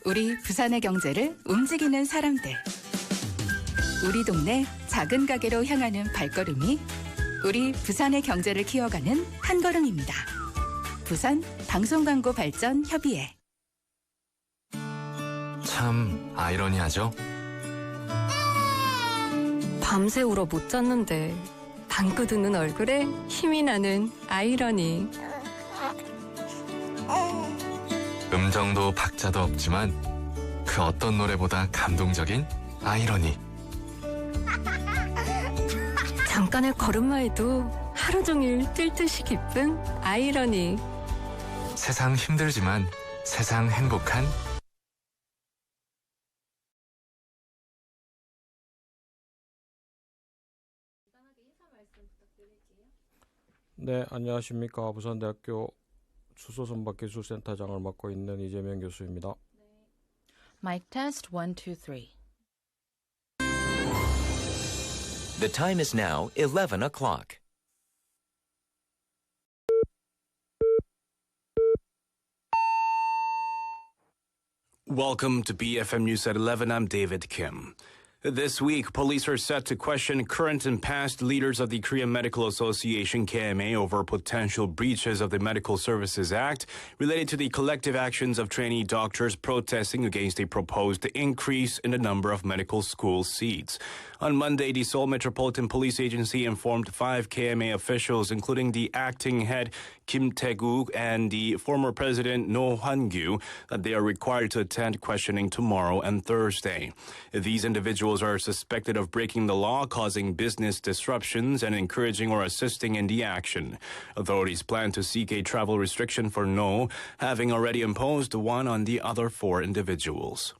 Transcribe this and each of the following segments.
우리 부산의 경제를 움직이는 사람들. 우리 동네 작은 가게로 향하는 발걸음이 우리 부산의 경제를 키워가는 한 걸음입니다. 부산 방송광고 발전 협의회. 참 아이러니하죠? 밤새 울어 못 잤는데 방긋 웃는 얼굴에 힘이 나는 아이러니. 음정도 박자도 없지만 그 어떤 노래보다 감동적인 아이러니. 잠깐의 걸음마에도 하루 종일 뛸 듯이 기쁜 아이러니. 세상 힘들지만 세상 행복한 네, 안녕하십니까. 부산대학교 수소선박기술센터장을 맡고 있는 이재명 교수입니다. Mic test 1, 2, 3. The time is now 11 o'clock. Welcome to BeFM News at 11. I'm David Kim. This week, police are set to question current and past leaders of the Korean Medical Association, KMA, over potential breaches of the Medical Services Act related to the collective actions of trainee doctors protesting against a proposed increase in the number of medical school seats. On Monday, the Seoul Metropolitan Police Agency informed 5 KMA officials, including the acting head Kim Tae-guk and the former president No Hwan-gyu, that they are required to attend questioning tomorrow and Thursday. These individuals are suspected of breaking the law, causing business disruptions, and encouraging or assisting in the action. Authorities plan to seek a travel restriction for No, having already imposed one on the other 4 individuals.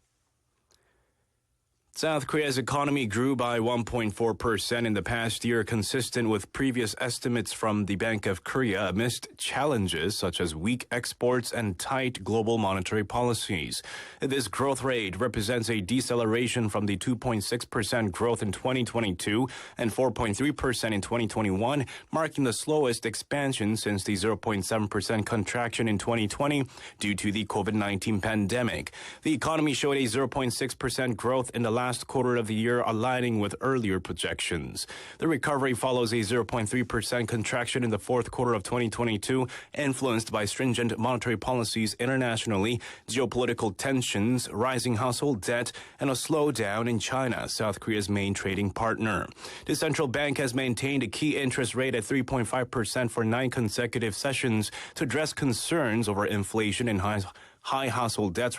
South Korea's economy grew by 1.4% in the past year, consistent with previous estimates from the Bank of Korea, amidst challenges such as weak exports and tight global monetary policies. This growth rate represents a deceleration from the 2.6% growth in 2022 and 4.3% in 2021, marking the slowest expansion since the 0.7% contraction in 2020 due to the COVID-19 pandemic. The economy showed a 0.6% growth in the last quarter of the year, aligning with earlier projections. The recovery follows a 0.3% contraction in the fourth quarter of 2022, influenced by stringent monetary policies internationally, geopolitical tensions, rising household debt, and a slowdown in China, South Korea's main trading partner. The central bank has maintained a key interest rate at 3.5% for 9 consecutive sessions to address concerns over inflation and high household debts,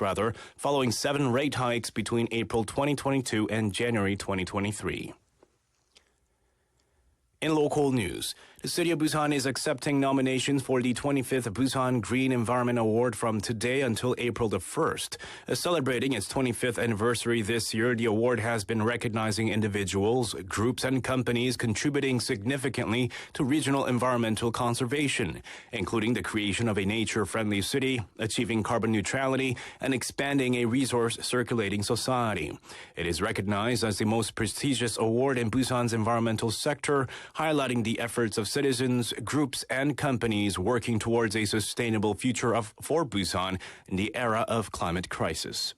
following 7 rate hikes between April 2022 and January 2023. In local news, the city of Busan is accepting nominations for the 25th Busan Green Environment Award from today until April the 1st. Celebrating its 25th anniversary this year, the award has been recognizing individuals, groups, and companies contributing significantly to regional environmental conservation, including the creation of a nature-friendly city, achieving carbon neutrality, and expanding a resource-circulating society. It is recognized as the most prestigious award in Busan's environmental sector, highlighting the efforts of citizens, groups, and companies working towards a sustainable future for Busan in the era of climate crisis.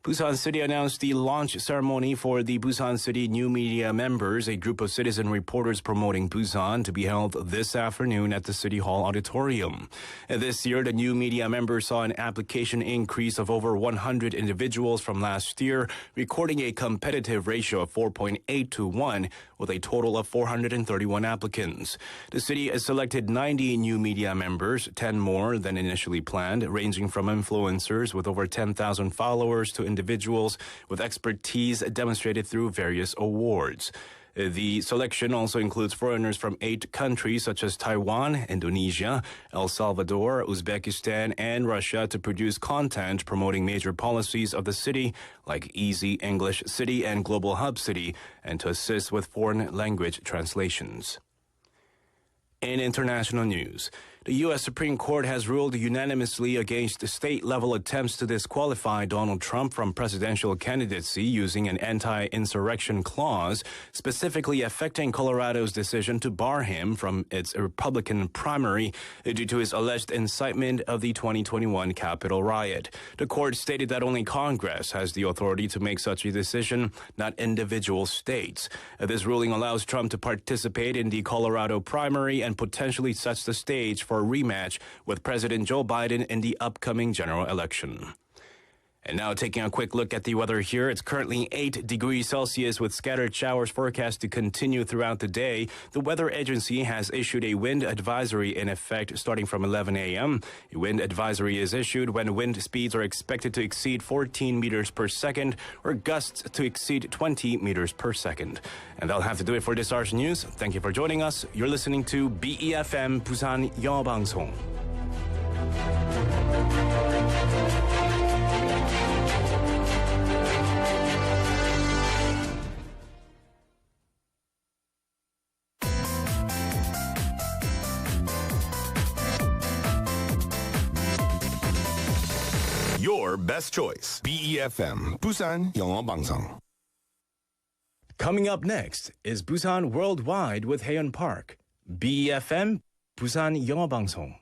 Busan City announced the launch ceremony for the Busan City New Media Members, a group of citizen reporters promoting Busan, to be held this afternoon at the City Hall Auditorium. This year, the New Media Members saw an application increase of over 100 individuals from last year, recording a competitive ratio of 4.8 to 1, with a total of 431 applicants. The city has selected 90 New Media Members, 10 more than initially planned, ranging from influencers with over 10,000 followers to individuals with expertise demonstrated through various awards. The selection also includes foreigners from 8 countries such as Taiwan, Indonesia, El Salvador, Uzbekistan, and Russia to produce content promoting major policies of the city like Easy English City and Global Hub City, and to assist with foreign language translations. In international news, The U.S. Supreme Court has ruled unanimously against state-level attempts to disqualify Donald Trump from presidential candidacy using an anti-insurrection clause, specifically affecting Colorado's decision to bar him from its Republican primary due to his alleged incitement of the 2021 Capitol riot. The court stated that only Congress has the authority to make such a decision, not individual states. This ruling allows Trump to participate in the Colorado primary and potentially sets the stage for a rematch with President Joe Biden in the upcoming general election. And now taking a quick look at the weather here. It's currently 8 degrees Celsius with scattered showers forecast to continue throughout the day. The weather agency has issued a wind advisory in effect starting from 11 a.m. A wind advisory is issued when wind speeds are expected to exceed 14 meters per second or gusts to exceed 20 meters per second. And that'll have to do it for this hour's news. Thank you for joining us. You're listening to BeFM Busan 영어 방송. Your best choice. BeFM Busan 영어 방송. Coming up next is Busan Worldwide with Haeyeon Park. BeFM Busan 영어 방송.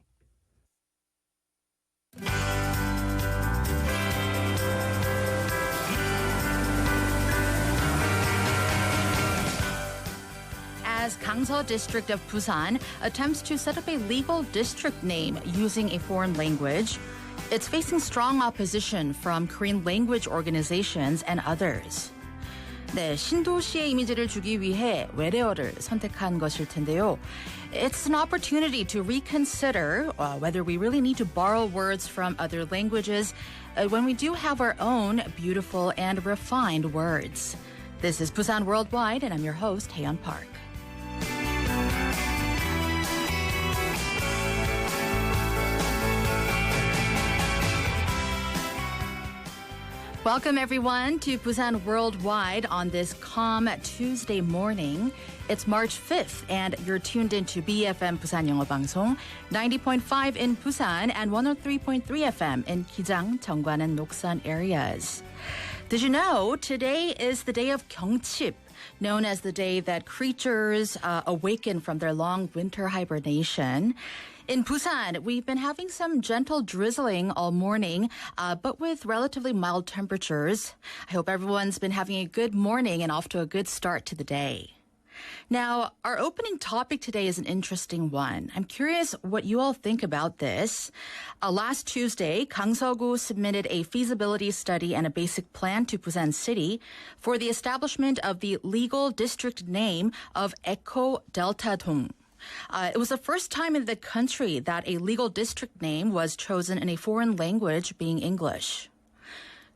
As Gangseo District of Busan attempts to set up a legal district name using a foreign language, it's facing strong opposition from Korean language organizations and others. 네, 신도시의 이미지를 주기 위해 외래어를 선택한 것일 텐데요. It's an opportunity to reconsider whether we really need to borrow words from other languages when we do have our own beautiful and refined words. This is Busan Worldwide, and I'm your host, Haeyeon Park. Welcome, everyone, to Busan Worldwide on this calm Tuesday morning. It's March 5th, and you're tuned into BeFM Busan 영어 방송, 90.5 in Busan and 103.3 FM in Gijang, Jeongwan, and Noksan areas. Did you know today is the day of Gyeongchip, known as the day that creatures awaken from their long winter hibernation? In Busan, we've been having some gentle drizzling all morning, but with relatively mild temperatures. I hope everyone's been having a good morning and off to a good start to the day. Now, our opening topic today is an interesting one. I'm curious what you all think about this. Last Tuesday, Gangseogu submitted a feasibility study and a basic plan to Busan City for the establishment of the legal district name of Echo Delta-dong. It was the first time in the country that a legal district name was chosen in a foreign language, being English.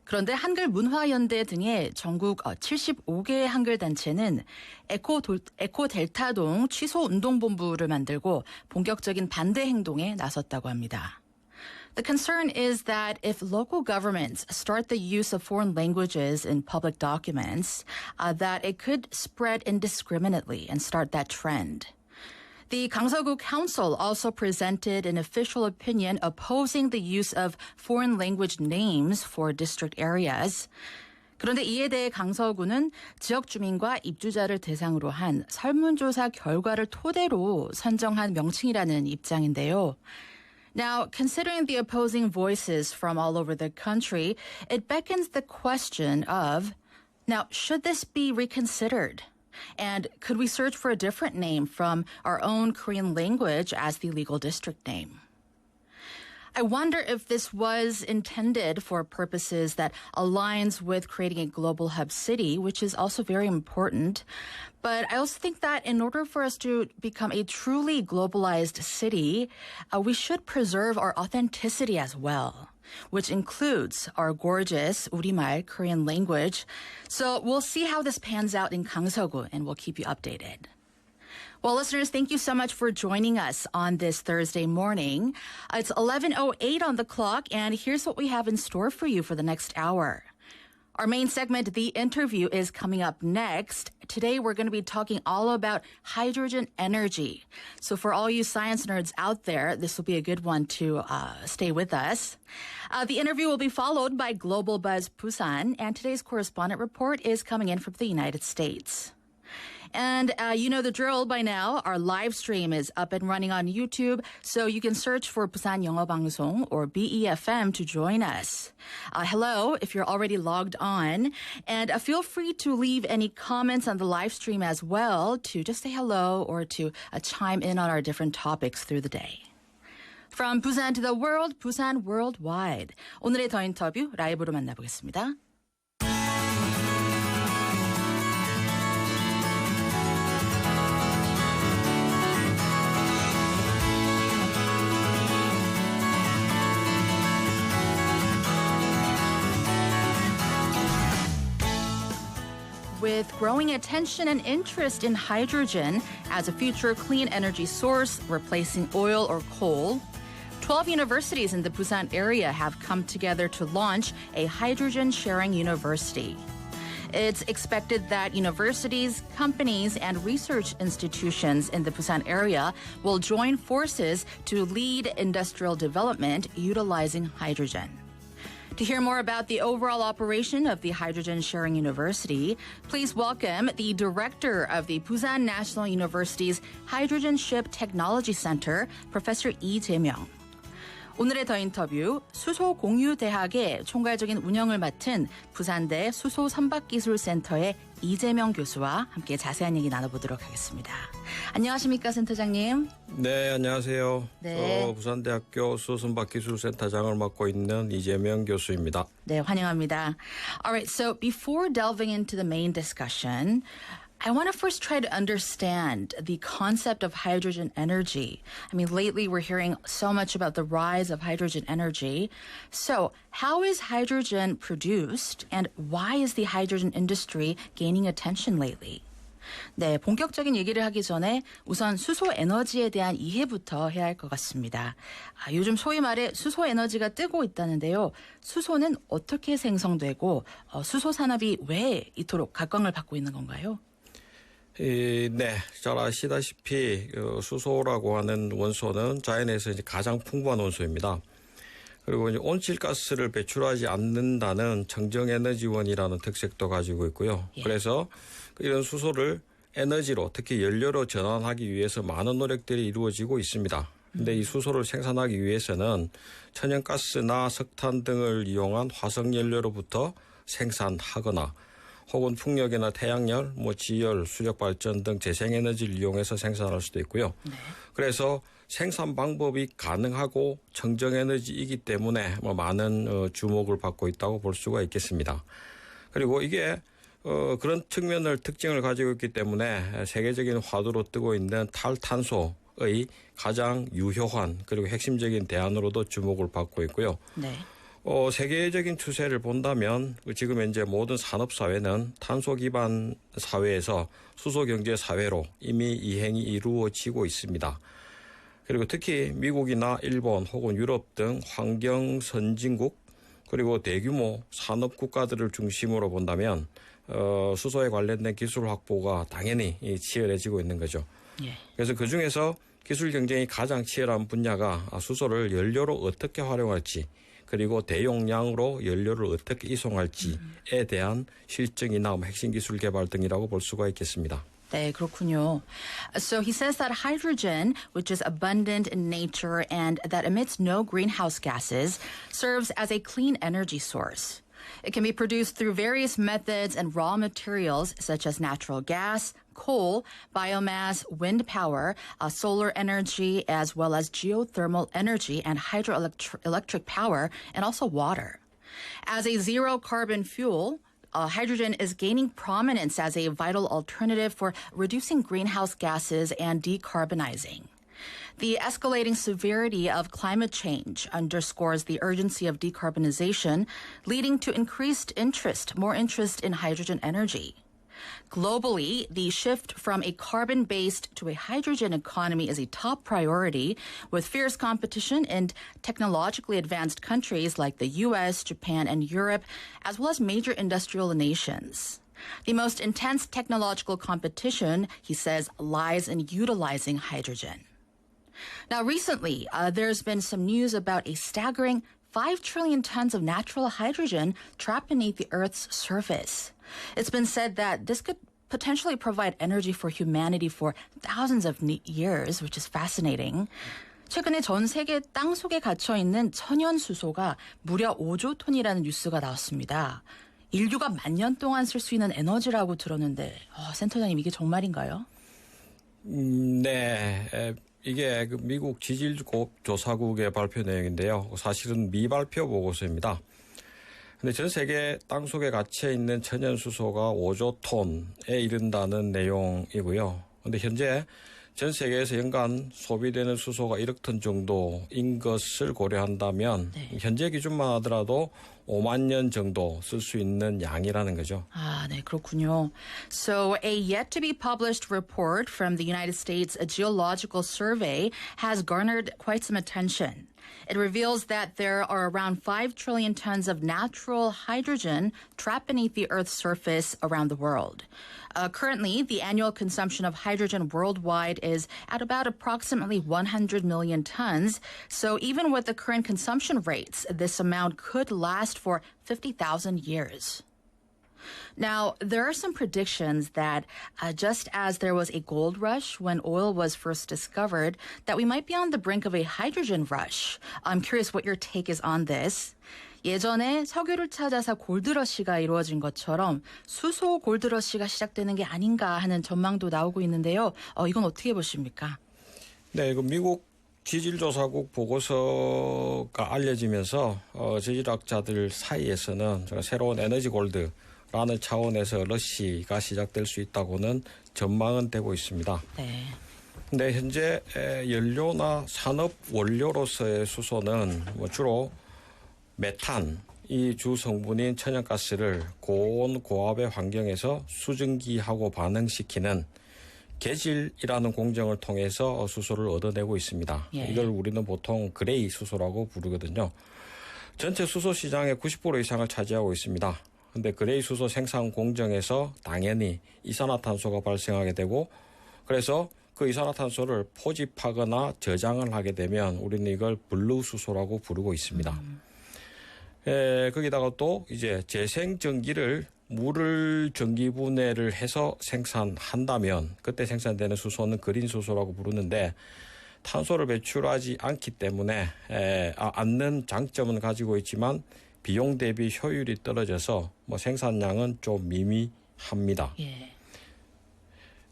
그런데 한글 문화연대 등의 전국 75개의 한글 단체는 에코 델타동 취소 운동본부를 만들고 본격적인 반대 행동에 나섰다고 합니다. The concern is that if local governments start the use of foreign languages in public documents, that it could spread indiscriminately and start that trend. The Gangseogu Council also presented an official opinion opposing the use of foreign language names for district areas. 그런데 이에 대해 강서구는 지역 주민과 입주자를 대상으로 한 설문조사 결과를 토대로 선정한 명칭이라는 입장인데요. Now, considering the opposing voices from all over the country, it beckons the question of, now, should this be reconsidered? And could we search for a different name from our own Korean language as the legal district name? I wonder if this was intended for purposes that aligns with creating a global hub city, which is also very important. But I also think that in order for us to become a truly globalized city, we should preserve our authenticity as well, which includes our gorgeous 우리말 Korean language. So we'll see how this pans out in Gangseogu, and we'll keep you updated. Well, listeners, thank you so much for joining us on this Thursday morning. It's 11:08 on the clock, and here's what we have in store for you for the next hour. Our main segment, The Interview, is coming up next. Today, we're going to be talking all about hydrogen energy. So for all you science nerds out there, this will be a good one to stay with us. The interview will be followed by Global Buzz Busan, and today's correspondent report is coming in from the United States. And you know the drill by now. Our live stream is up and running on YouTube, so you can search for Busan 영어 방송 or BeFM to join us. Hello, if you're already logged on. And feel free to leave any comments on the live stream as well to just say hello or to chime in on our different topics through the day. From Busan to the world, Busan worldwide. 오늘의 더 인터뷰 라이브로 만나보겠습니다. With growing attention and interest in hydrogen as a future clean energy source replacing oil or coal, 12 universities in the Busan area have come together to launch a hydrogen-sharing university. It's expected that universities, companies, and research institutions in the Busan area will join forces to lead industrial development utilizing hydrogen. To hear more about the overall operation of the Hydrogen Sharing University, please welcome the director of the Busan National University's Hydrogen Ship Technology Center, Professor Lee Jae-myung. 오늘의 더 인터뷰, 수소공유대학의 총괄적인 운영을 맡은 부산대 수소선박기술센터의 이재명 교수와 함께 자세한 얘기 나눠보도록 하겠습니다. 안녕하십니까, 센터장님? 네, 안녕하세요. 네. 부산대학교 수소선박기술센터장을 맡고 있는 이재명 교수입니다. 네, 환영합니다. All right, so before delving into the main discussion, I want to first try to understand the concept of hydrogen energy. I mean, lately we're hearing so much about the rise of hydrogen energy. So, how is hydrogen produced and why is the hydrogen industry gaining attention lately? 네, 본격적인 얘기를 하기 전에 우선 수소 에너지에 대한 이해부터 해야 할 것 같습니다. 요즘 소위 말해 수소 에너지가 뜨고 있다는데요. 수소는 어떻게 생성되고 수소 산업이 왜 이토록 각광을 받고 있는 건가요? 네, 잘 아시다시피 수소라고 하는 원소는 자연에서 이제 가장 풍부한 원소입니다. 그리고 이제 온실가스를 배출하지 않는다는 청정에너지원이라는 특색도 가지고 있고요. 예. 그래서 이런 수소를 에너지로, 특히 연료로 전환하기 위해서 많은 노력들이 이루어지고 있습니다. 근데 이 수소를 생산하기 위해서는 천연가스나 석탄 등을 이용한 화석연료로부터 생산하거나 혹은 풍력이나 태양열, 지열, 수력발전 등 재생에너지를 이용해서 생산할 수도 있고요. 네. 그래서 생산 방법이 가능하고 청정에너지이기 때문에 많은 주목을 받고 있다고 볼 수가 있겠습니다. 그리고 이게 그런 측면을 특징을 가지고 있기 때문에 세계적인 화두로 뜨고 있는 탈탄소의 가장 유효한 그리고 핵심적인 대안으로도 주목을 받고 있고요. 네. 세계적인 추세를 본다면 지금 현재 모든 산업사회는 탄소 기반 사회에서 수소 경제 사회로 이미 이행이 이루어지고 있습니다. 그리고 특히 미국이나 일본 혹은 유럽 등 환경 선진국 그리고 대규모 산업 국가들을 중심으로 본다면 수소에 관련된 기술 확보가 당연히 치열해지고 있는 거죠. 예. 그래서 그중에서 기술 경쟁이 가장 치열한 분야가 수소를 연료로 어떻게 활용할지 그리고 대용량으로 연료를 어떻게 이송할지에 대한 실증이나 핵심 기술 개발 등이라고 볼 수가 있겠습니다. 네, 그렇군요. So he says that hydrogen, which is abundant in nature and that emits no greenhouse gases, serves as a clean energy source. It can be produced through various methods and raw materials such as natural gas, coal, biomass, wind power, solar energy, as well as geothermal energy and hydroelectric power, and also water. As a zero-carbon fuel, hydrogen is gaining prominence as a vital alternative for reducing greenhouse gases and decarbonizing. The escalating severity of climate change underscores the urgency of decarbonization, leading to increased interest, more interest in hydrogen energy. Globally, the shift from a carbon-based to a hydrogen economy is a top priority, with fierce competition in technologically advanced countries like the U.S., Japan, and Europe, as well as major industrial nations. The most intense technological competition, he says, lies in utilizing hydrogen. Now, recently, there's been some news about a staggering 5 trillion tons of natural hydrogen trapped beneath the Earth's surface. It's been said that this could potentially provide energy for humanity for thousands of years, which is fascinating. 최근에 전 세계 땅 속에 갇혀 있는 천연 수소가 무려 5조 톤이라는 뉴스가 나왔습니다. 인류가 10,000년 동안 쓸 수 있는 에너지라고 들었는데, 센터장님 이게 정말인가요? 네. 이게 그 미국 지질조사국의 발표 내용인데요. 사실은 미발표 보고서입니다. 근데 전 세계 땅 속에 갇혀 있는 천연 수소가 5조 톤에 이른다는 내용이고요. 근데 현재 전 세계에서 연간 소비되는 수소가 1억 톤 정도인 것을 고려한다면 현재 기준만 하더라도 5만 년 정도 쓸 수 있는 양이라는 거죠. 네, 그렇군요. So a yet to be published report from the United States Geological Survey has garnered quite some attention. It reveals that there are around 5 trillion tons of natural hydrogen trapped beneath the Earth's surface around the world. Currently, the annual consumption of hydrogen worldwide is at about approximately 100 million tons. So even with the current consumption rates, this amount could last for 50,000 years. Now, there are some predictions that just as there was a gold rush when oil was first discovered, that we might be on the brink of a hydrogen rush. I'm curious what your take is on this. 예전에 석유를 찾아서 골드러시가 이루어진 것처럼 수소 골드러시가 시작되는 게 아닌가 하는 전망도 나오고 있는데요. 이건 어떻게 보십니까? 네, 이거 미국 지질조사국 보고서가 알려지면서 지질학자들 사이에서는 새로운 에너지 골드라는 차원에서 러시가 시작될 수 있다고는 전망은 되고 있습니다. 네. 근데 현재 연료나 산업 원료로서의 수소는 주로 메탄, 이 주 성분인 천연가스를 고온 고압의 환경에서 수증기하고 반응시키는 계질이라는 공정을 통해서 수소를 얻어내고 있습니다. 이걸 우리는 보통 그레이 수소라고 부르거든요. 전체 수소 시장의 90% 이상을 차지하고 있습니다. 근데 그레이 수소 생산 공정에서 당연히 이산화탄소가 발생하게 되고, 그래서 그 이산화탄소를 포집하거나 저장을 하게 되면 우리는 이걸 블루 수소라고 부르고 있습니다. 거기다가 또 이제 재생전기를 물을 전기분해를 해서 생산한다면 그때 생산되는 수소는 그린 수소라고 부르는데, 탄소를 배출하지 않기 때문에 않는 장점은 가지고 있지만 비용 대비 효율이 떨어져서 생산량은 좀 미미합니다.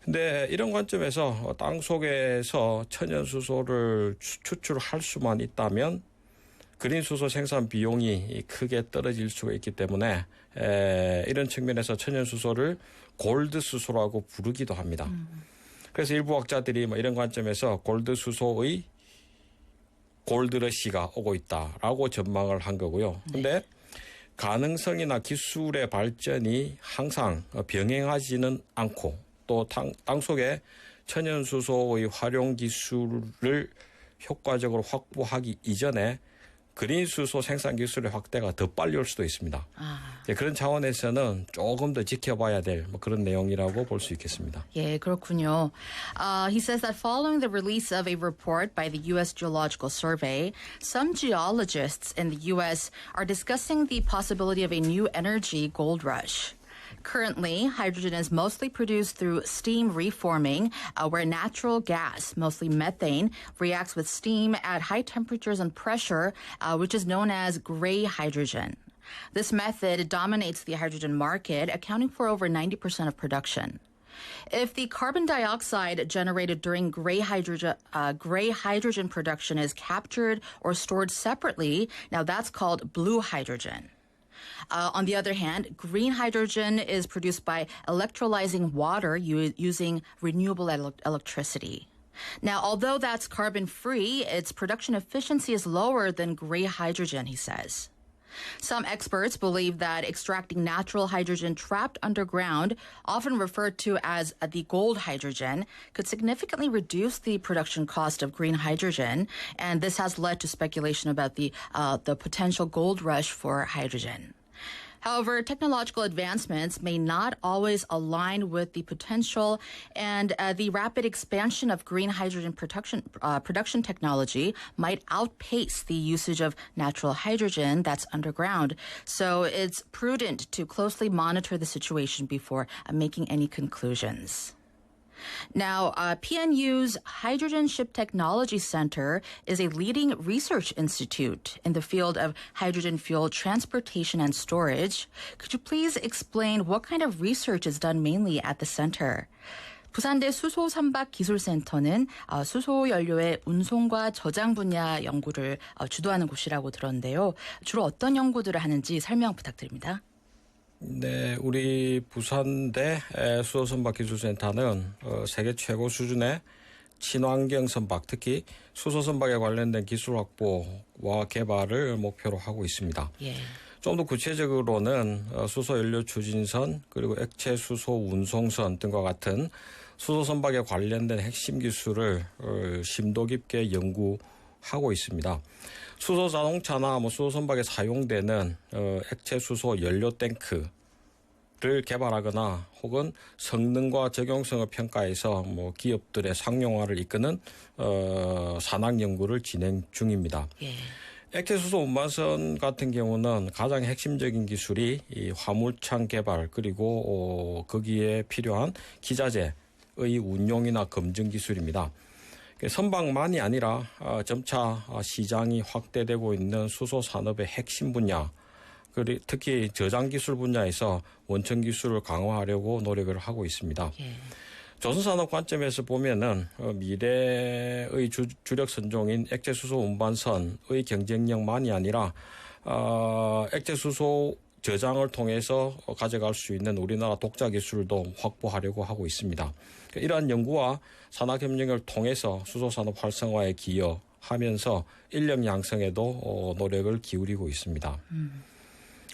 근데 이런 관점에서 땅 속에서 천연 수소를 추출할 수만 있다면 그린 수소 생산 비용이 크게 떨어질 수가 있기 때문에 이런 측면에서 천연 수소를 골드 수소라고 부르기도 합니다. 그래서 일부 학자들이 이런 관점에서 골드 수소의 골드러시가 오고 있다라고 전망을 한 거고요. 근데 가능성이나 기술의 발전이 항상 병행하지는 않고, 또 땅 속에 천연 수소의 활용 기술을 효과적으로 확보하기 이전에 그린 수소 생산 기술의 확대가 더 빨리 올 수도 있습니다. 그런 차원에서는 조금 더 지켜봐야 될 그런 내용이라고 볼 수 있겠습니다. 예, 그렇군요. He says that following the release of a report by the U.S. Geological Survey, some geologists in the U.S. are discussing the possibility of a new energy gold rush. Currently, hydrogen is mostly produced through steam reforming, where natural gas, mostly methane, reacts with steam at high temperatures and pressure, which is known as gray hydrogen. This method dominates the hydrogen market, accounting for over 90% of production. If the carbon dioxide generated during gray hydrogen production is captured or stored separately, now that's called blue hydrogen. On the other hand, green hydrogen is produced by electrolyzing water using renewable electricity. Now, although that's carbon-free, its production efficiency is lower than gray hydrogen, he says. Some experts believe that extracting natural hydrogen trapped underground, often referred to as the gold hydrogen, could significantly reduce the production cost of green hydrogen, and this has led to speculation about the potential gold rush for hydrogen. However, technological advancements may not always align with the potential, and the rapid expansion of green hydrogen production technology might outpace the usage of natural hydrogen that's underground. So it's prudent to closely monitor the situation before making any conclusions. Now, PNU's Hydrogen Ship Technology Center is a leading research institute in the field of hydrogen fuel transportation and storage. Could you please explain what kind of research is done mainly at the center? 부산대 수소선박기술센터는 수소 연료의 운송과 저장 분야 연구를 주도하는 곳이라고 들었는데요. 주로 어떤 연구들을 하는지 설명 부탁드립니다. 네, 우리 부산대 수소선박기술센터는 세계 최고 수준의 친환경 선박, 특히 수소선박에 관련된 기술 확보와 개발을 목표로 하고 있습니다. 예. 좀 더 구체적으로는 수소연료 추진선, 그리고 액체 수소 운송선 등과 같은 수소선박에 관련된 핵심 기술을 심도 깊게 연구하고 있습니다. 수소 자동차나 수소선박에 사용되는 액체 수소 연료 탱크를 개발하거나 혹은 성능과 적용성을 평가해서 기업들의 상용화를 이끄는 산학 연구를 진행 중입니다. 예. 액체 수소 운반선 같은 경우는 가장 핵심적인 기술이 이 화물창 개발, 그리고 거기에 필요한 기자재의 운용이나 검증 기술입니다. 선박만이 아니라 점차 시장이 확대되고 있는 수소 산업의 핵심 분야, 특히 저장 기술 분야에서 원천 기술을 강화하려고 노력을 하고 있습니다. 예. 조선산업 관점에서 보면은 미래의 주력 선종인 액체 수소 운반선의 경쟁력만이 아니라 액체 수소 저장을 통해서 가져갈 수 있는 우리나라 독자 기술도 확보하려고 하고 있습니다. 이러한 연구와 산학협력을 통해서 수소산업 활성화에 기여하면서 인력 양성에도 노력을 기울이고 있습니다.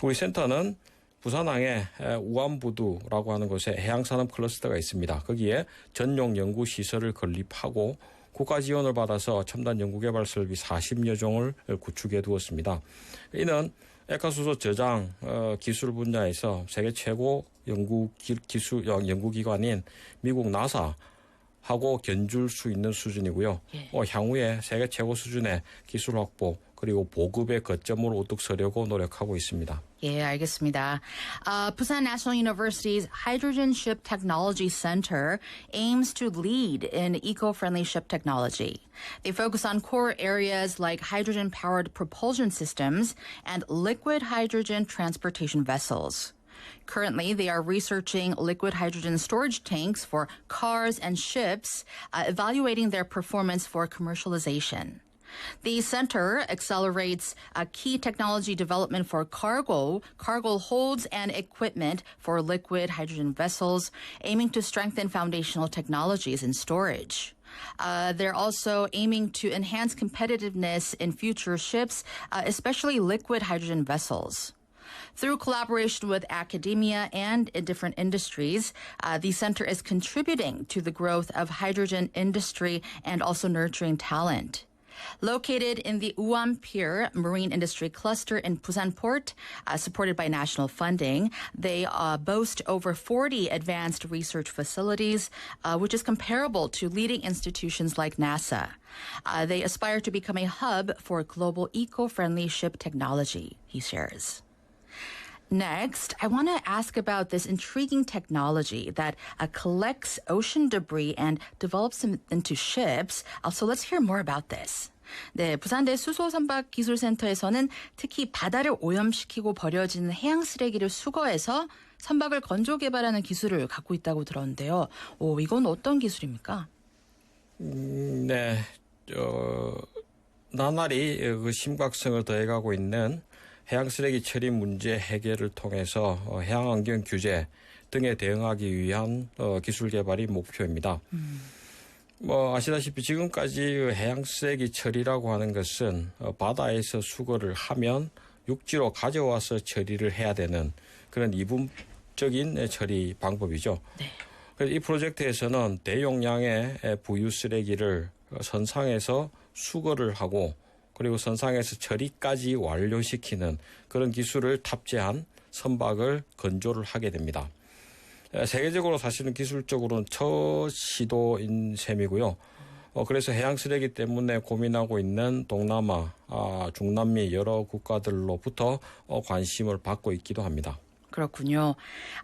우리 센터는 부산항에 우암부두라고 하는 곳에 해양산업 클러스터가 있습니다. 거기에 전용 연구시설을 건립하고 국가 지원을 받아서 첨단 연구개발 설비 40여 종을 구축해 두었습니다. 이는 액화수소 저장 기술 분야에서 세계 최고 연구기관인 미국 나사하고 견줄 수 있는 수준이고요. 예. 향후에 세계 최고 수준의 기술 확보 그리고 보급의 거점으로 우뚝 서려고 노력하고 있습니다. 예, 알겠습니다. Busan National University's Hydrogen Ship Technology Center aims to lead in eco-friendly ship technology. They focus on core areas like hydrogen-powered propulsion systems and liquid hydrogen transportation vessels. Currently, they are researching liquid hydrogen storage tanks for cars and ships, evaluating their performance for commercialization. The center accelerates key technology development for cargo holds, and equipment for liquid hydrogen vessels, aiming to strengthen foundational technologies in storage. They're also aiming to enhance competitiveness in future ships, especially liquid hydrogen vessels. Through collaboration with academia and in different industries, the center is contributing to the growth of hydrogen industry and also nurturing talent. Located in the Uam Pier Marine Industry Cluster in Busan Port, supported by national funding, they boast over 40 advanced research facilities, which is comparable to leading institutions like NASA. They aspire to become a hub for global eco-friendly ship technology, he shares. Next, I want to ask about this intriguing technology that collects ocean debris and develops them into ships. So let's hear more about this. 네, 부산대 수소선박기술센터에서는 특히 바다를 오염시키고 버려지는 해양 쓰레기를 수거해서 선박을 건조 개발하는 기술을 갖고 있다고 들었는데요. 이건 어떤 기술입니까? 네, 나날이 그 심각성을 더해가고 있는 해양 쓰레기 처리 문제 해결을 통해서 해양환경 규제 등에 대응하기 위한 기술 개발이 목표입니다. 아시다시피 지금까지 해양 쓰레기 처리라고 하는 것은 바다에서 수거를 하면 육지로 가져와서 처리를 해야 되는 그런 이분적인 처리 방법이죠. 네. 그래서 이 프로젝트에서는 대용량의 부유 쓰레기를 선상에서 수거를 하고 그리고 선상에서 처리까지 완료시키는 그런 기술을 탑재한 선박을 건조를 하게 됩니다. 세계적으로 사실은 기술적으로는 첫 시도인 셈이고요. 그래서 해양 쓰레기 때문에 고민하고 있는 동남아, 중남미 여러 국가들로부터 관심을 받고 있기도 합니다. 그렇군요.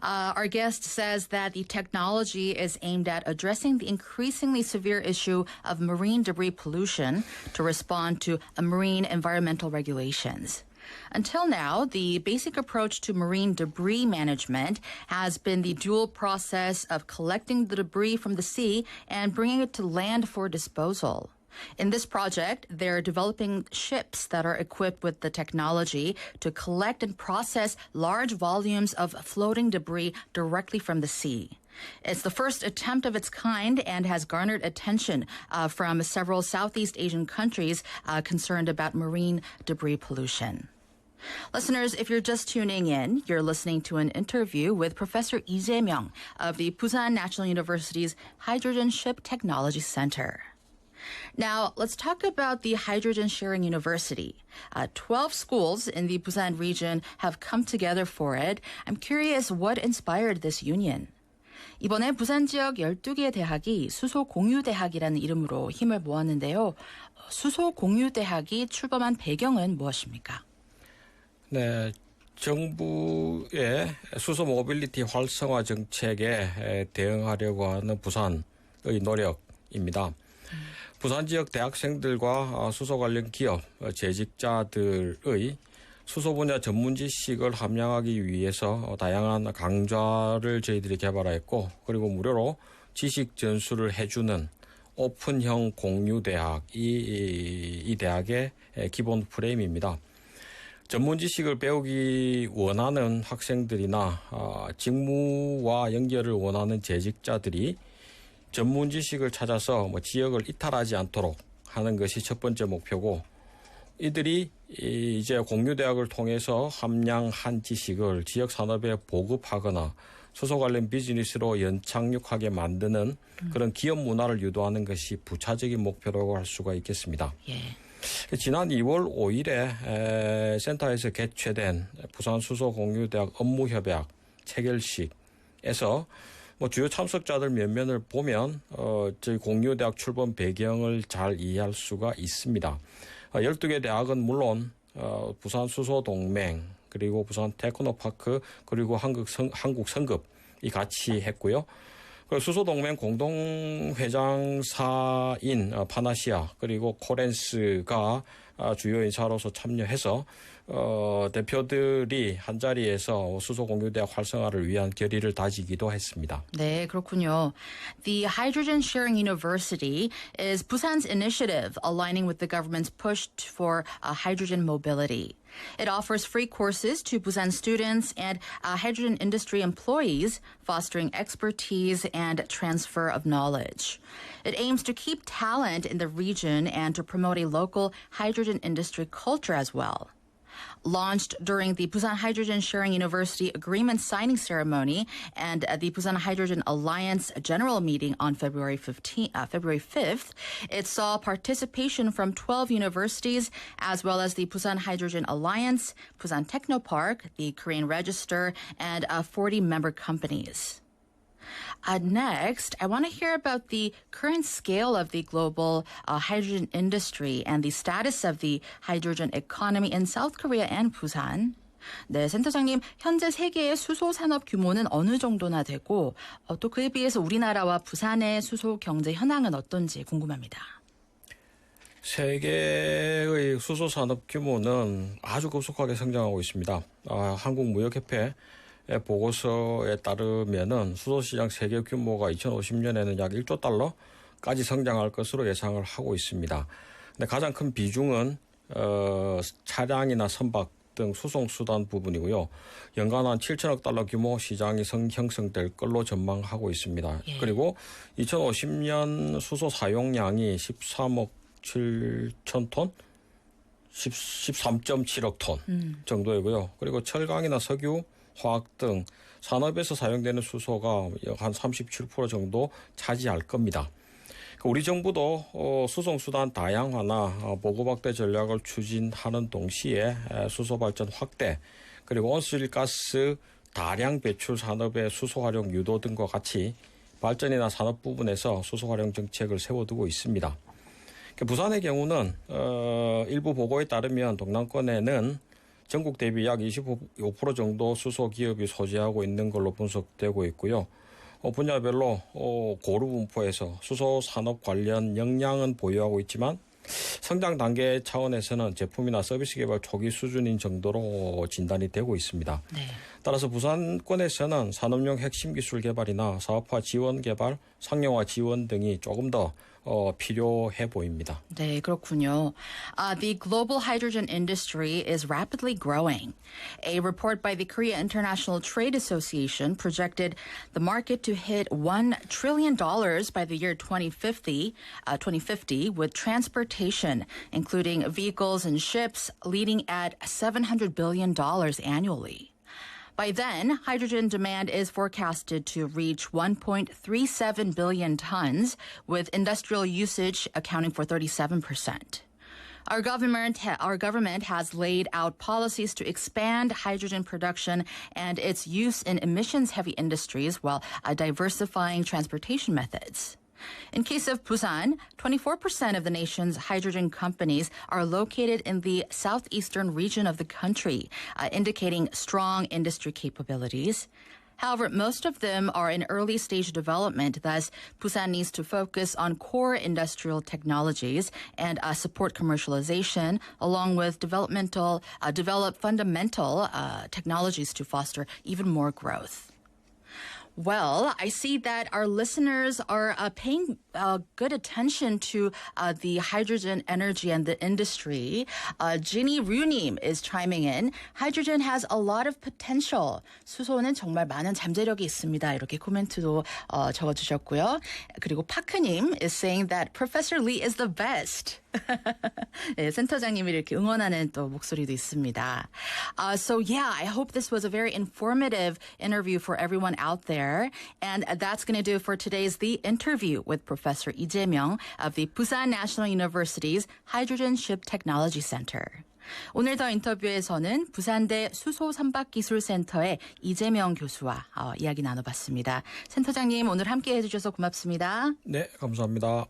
Our guest says that the technology is aimed at addressing the increasingly severe issue of marine debris pollution to respond to marine environmental regulations. Until now, the basic approach to marine debris management has been the dual process of collecting the debris from the sea and bringing it to land for disposal. In this project, they're developing ships that are equipped with the technology to collect and process large volumes of floating debris directly from the sea. It's the first attempt of its kind and has garnered attention from several Southeast Asian countries concerned about marine debris pollution. Listeners, if you're just tuning in, you're listening to an interview with Professor Lee Jae-myung of the Busan National University's Hydrogen Ship Technology Center. Now, let's talk about the Hydrogen Sharing University. 12 schools in the Busan region have come together for it. I'm curious what inspired this union. 이번에 부산 지역 12개 대학이 수소 공유 대학이라는 이름으로 힘을 모았는데요. 수소 공유 대학이 출범한 배경은 무엇입니까? 네, 정부의 수소 모빌리티 활성화 정책에 대응하려고 하는 부산의 노력입니다. 부산 지역 대학생들과 수소 관련 기업, 재직자들의 수소 분야 전문 지식을 함양하기 위해서 다양한 강좌를 저희들이 개발했고 그리고 무료로 지식 전수를 해주는 오픈형 공유 대학, 이 대학의 기본 프레임입니다. 전문 지식을 배우기 원하는 학생들이나 직무와 연결을 원하는 재직자들이 전문 지식을 찾아서 지역을 이탈하지 않도록 하는 것이 첫 번째 목표고 이들이 이제 공유대학을 통해서 함량한 지식을 지역 산업에 보급하거나 수소 관련 비즈니스로 연착륙하게 만드는 그런 기업 문화를 유도하는 것이 부차적인 목표라고 할 수가 있겠습니다. 예. 지난 2월 5일에 센터에서 개최된 부산 수소공유대학 업무협약 체결식에서 주요 참석자들 면면을 보면 저희 공유대학 출범 배경을 잘 이해할 수가 있습니다. 12개 대학은 물론 부산 수소동맹 그리고 부산 테크노파크 그리고 한국 성급이 같이 했고요. 수소동맹 공동회장사인 파나시아 그리고 코렌스가 주요 인사로서 참여해서 대표들이 한자리에서 수소공유대학 활성화를 위한 결의를 다지기도 했습니다. 네, 그렇군요. The Hydrogen Sharing University is Busan's initiative aligning with the government's push for hydrogen mobility. It offers free courses to Busan students and hydrogen industry employees, fostering expertise and transfer of knowledge. It aims to keep talent in the region and to promote a local hydrogen industry culture as well. Launched during the Busan Hydrogen Sharing University Agreement signing ceremony and the Busan Hydrogen Alliance General Meeting on February 5th, it saw participation from 12 universities as well as the Busan Hydrogen Alliance, Busan Technopark, the Korean Register, and 40 member companies. Next, I want to hear about the current scale of the global hydrogen industry and the status of the hydrogen economy in South Korea and Busan. 네, 센터장님, 현재 세계의 수소 산업 규모는 어느 정도나 되고 또 그에 비해서 우리나라와 부산의 수소 경제 현황은 어떤지 궁금합니다. 세계의 수소 산업 규모는 아주 급속하게 성장하고 있습니다. 한국무역협회 보고서에 따르면은 수소시장 세계 규모가 2050년에는 약 1조 달러까지 성장할 것으로 예상을 하고 있습니다. 근데 가장 큰 비중은 차량이나 선박 등 수송수단 부분이고요. 연간 한 7천억 달러 규모 시장이 형성될 걸로 전망하고 있습니다. 예. 그리고 2050년 수소 사용량이 13억 7천 톤 13.7억 톤 정도이고요. 그리고 철강이나 석유, 화학 등 산업에서 사용되는 수소가 한 37% 정도 차지할 겁니다. 우리 정부도 수송수단 다양화나 보급 확대 전략을 추진하는 동시에 수소 발전 확대 그리고 온실가스 다량 배출 산업의 수소 활용 유도 등과 같이 발전이나 산업 부분에서 수소 활용 정책을 세워두고 있습니다. 부산의 경우는 일부 보고에 따르면 동남권에는 전국 대비 약 25% 정도 수소 기업이 소재하고 있는 걸로 분석되고 있고요. 분야별로 고루 분포해서 수소 산업 관련 역량은 보유하고 있지만 성장 단계 차원에서는 제품이나 서비스 개발 초기 수준인 정도로 진단이 되고 있습니다. 네. 따라서 부산권에서는 산업용 핵심 기술 개발이나 사업화 지원 개발, 상용화 지원 등이 조금 더 필요해 보입니다. 네, 그렇군요. The global hydrogen industry is rapidly growing. A report by the Korea International Trade Association projected the market to hit $1 trillion by the year 2050, with transportation, including vehicles and ships, leading at $700 billion annually. By then, hydrogen demand is forecasted to reach 1.37 billion tons, with industrial usage accounting for 37%. Our government has laid out policies to expand hydrogen production and its use in emissions-heavy industries while diversifying transportation methods. In case of Busan, 24% of the nation's hydrogen companies are located in the southeastern region of the country, indicating strong industry capabilities. However, most of them are in early stage development, thus Busan needs to focus on core industrial technologies and support commercialization, along with develop fundamental technologies to foster even more growth. Well, I see that our listeners are paying good attention to the hydrogen energy and the industry. Ginny Ru님 is chiming in. Hydrogen has a lot of potential. 수소는 정말 많은 잠재력이 있습니다. 이렇게 코멘트도 적어주셨고요. 그리고 파크님 is saying that Professor Lee is the best. 네, 센터장님이 이렇게 응원하는 또 목소리도 있습니다. So yeah, I hope this was a very informative interview for everyone out there. And that's going to do for today's The Interview with Professor Lee Jae-myung of the Busan National University's Hydrogen Ship Technology Center. 오늘 더 인터뷰에서는 부산대 수소선박기술센터의 이재명 교수와 이야기 나눠봤습니다. 센터장님 오늘 함께 해주셔서 고맙습니다. 네, 감사합니다.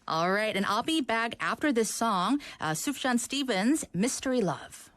All right, and I'll be back after this song, Sufjan Stevens' Mystery Love.